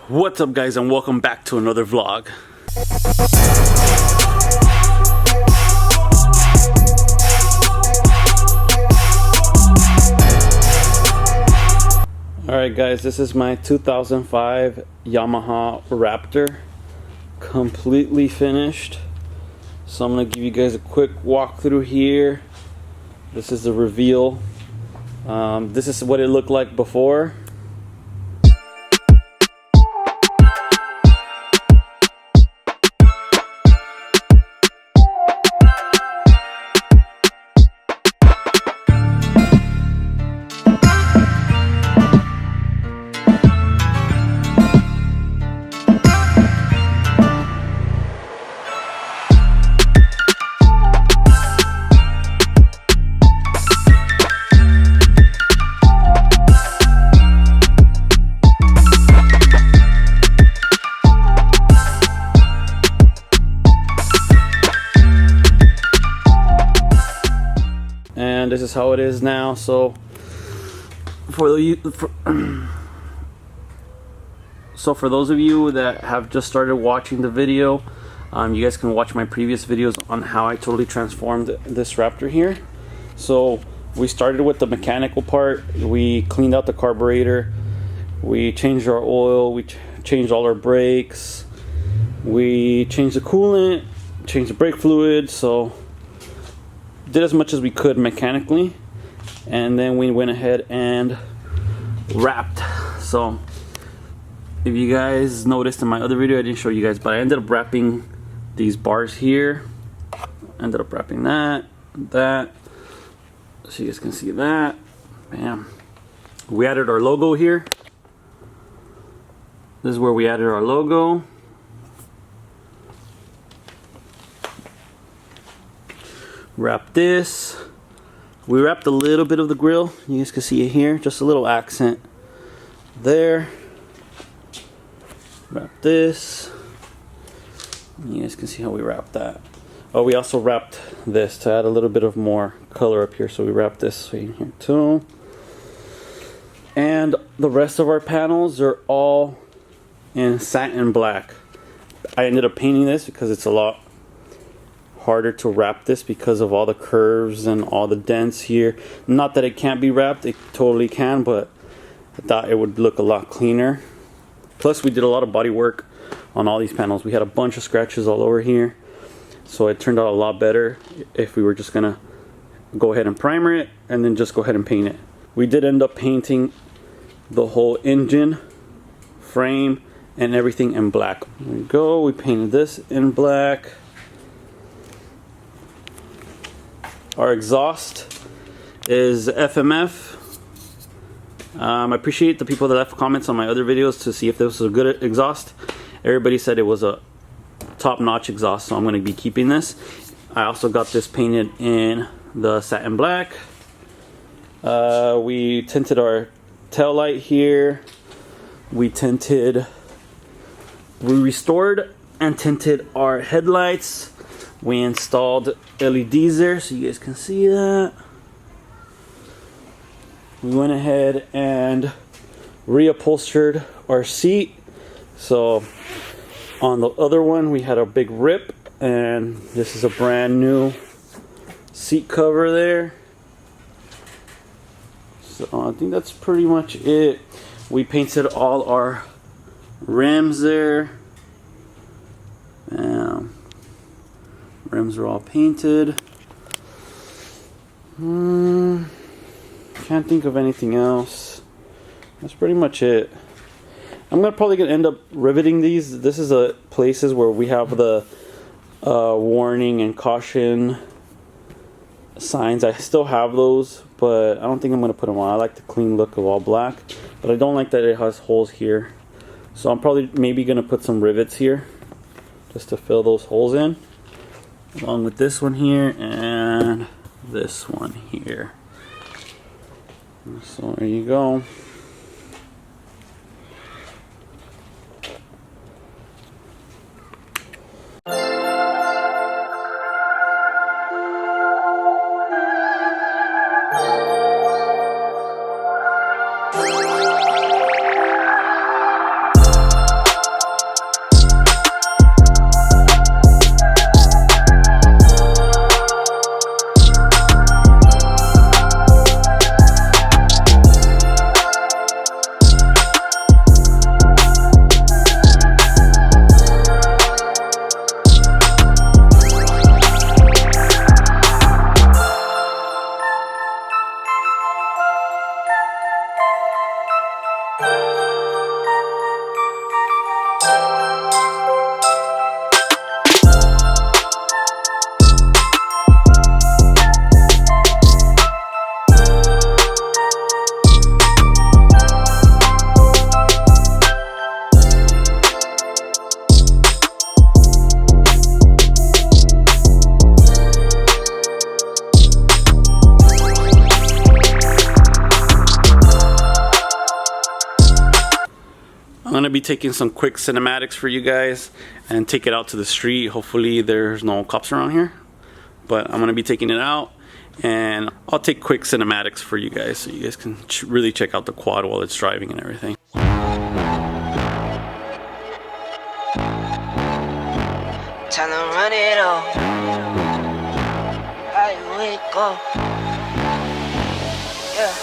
What's up, guys, and welcome back to another vlog. Alright guys, this is my 2005 Yamaha Raptor, completely finished. So I'm going to give you guys a quick walkthrough here. This is the reveal. This is what it looked like before. And this is how it is now. So for those of you that have just started watching the video, you guys can watch my previous videos on how I totally transformed this Raptor here. So we started with the mechanical part. We cleaned out the carburetor, we changed our oil, we changed all our brakes, we changed the coolant, changed the brake fluid. So did as much as we could mechanically, and then we went ahead and wrapped. So if you guys noticed in my other video, I didn't show you guys, but I ended up wrapping these bars here. Ended up wrapping that, so you guys can see that. Bam. We added our logo here. This is where we added our logo. Wrap this. We wrapped a little bit of the grill. You guys can see it here, just a little accent there. Wrap this. You guys can see how we wrapped that. Oh, we also wrapped this to add a little bit of more color up here, so we wrapped this in here too. And the rest of our panels are all in satin black. I ended up painting this because it's a lot harder to wrap this because of all the curves and all the dents here. Not that it can't be wrapped, it totally can, but I thought it would look a lot cleaner. Plus we did a lot of body work on all these panels. We had a bunch of scratches all over here, so it turned out a lot better if we were just gonna go ahead and primer it and then just go ahead and paint it. We did end up painting the whole engine, frame, and everything in black. There we go, we painted this in black. Our exhaust is FMF. I appreciate the people that left comments on my other videos to see if this was a good exhaust. Everybody said it was a top-notch exhaust, so I'm going to be keeping this. I also got this painted in the satin black. We tinted our tail light here. We restored and tinted our headlights. We installed LEDs there so you guys can see that. We went ahead and reupholstered our seat. So on the other one we had a big rip, and this is a brand new seat cover there. So I think that's pretty much it. We painted all our rims there. Rims are all painted. Can't think of anything else. That's pretty much it. I'm probably gonna end up riveting these. This is places where we have the warning and caution signs. I still have those, but I don't think I'm gonna put them on. I like the clean look of all black, but I don't like that it has holes here. So I'm probably maybe gonna put some rivets here just to fill those holes in, along with this one here and this one here. So there you go. I'm gonna be taking some quick cinematics for you guys and take it out to the street. Hopefully there's no cops around here, but I'm gonna be taking it out and I'll take quick cinematics for you guys so you guys can really check out the quad while it's driving and everything. Tell them run it up. I wake up. Yeah.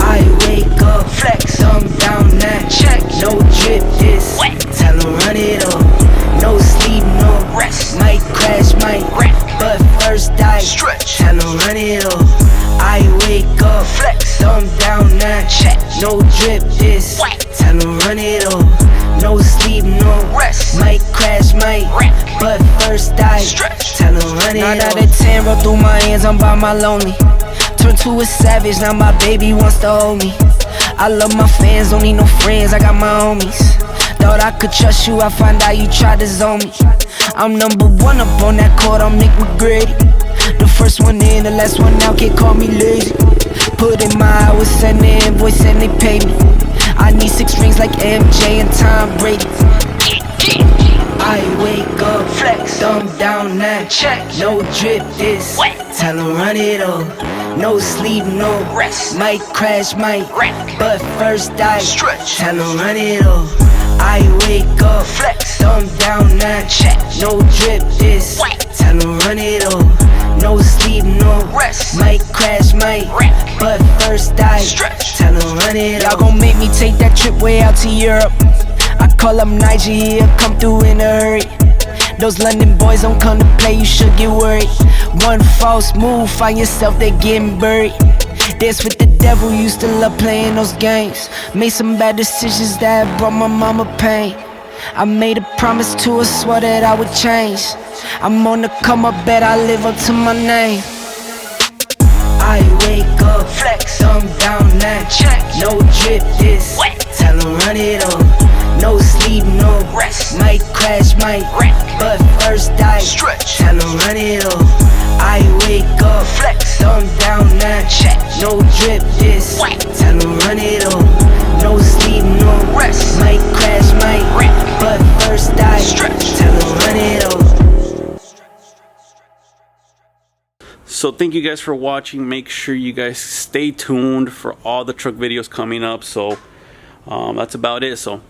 I wake up, flex, thumb down that check. No drip this. Wet. Tell them run it up. No sleep, no rest. Might crash, might wreck. But first I stretch. Tell them run it up. I wake up, flex, thumb down that check. No drip this. Wet. Tell them run it up. No sleep, no rest. Might crash, might wreck. But first I stretch. Tell them run it up. 9 out of 10 roll through my hands, I'm by my lonely. Turned to a savage, now my baby wants to hold me. I love my fans, don't need no friends, I got my homies. Thought I could trust you, I find out you tried to zone me. I'm number one up on that court, I'm Nick McGrady. The first one in, the last one out, can't call me lazy. Put in my hours, send the invoice and they pay me. I need 6 rings like MJ and Tom Brady. I wake up, flex, thumb down that check. No drip this, wet. Tell them run it up. No sleep, no rest. Might crash, might wreck. But first I stretch. Tell them run it up. I wake up, flex, thumb down that check. No drip this, wet. Tell them run it up. No sleep, no rest. Might crash, might wreck. But first I stretch. Tell them run it up. Y'all gon' make me take that trip way out to Europe. I call up Nigeria, come through in a hurry. Those London boys don't come to play, you should get worried. One false move, find yourself, they getting buried. Dance with the devil, used to love playing those games. Made some bad decisions that brought my mama pain. I made a promise to her, swore that I would change. I'm on the come up, bet I live up to my name. I wake up, flex, thumb down that check. No drip this, wet. Tell them run it up. No sleep, no rest. Might crash, might wreck. But first I stretch. Tell them run it up. I wake up, flex, thumb down that check. No drip this, wet. Tell them run it up. No sleep, no rest. Might crash, might wreck. But first I stretch. Tell them run it up. So thank you guys for watching. Make sure you guys stay tuned for all the truck videos coming up. So that's about it. So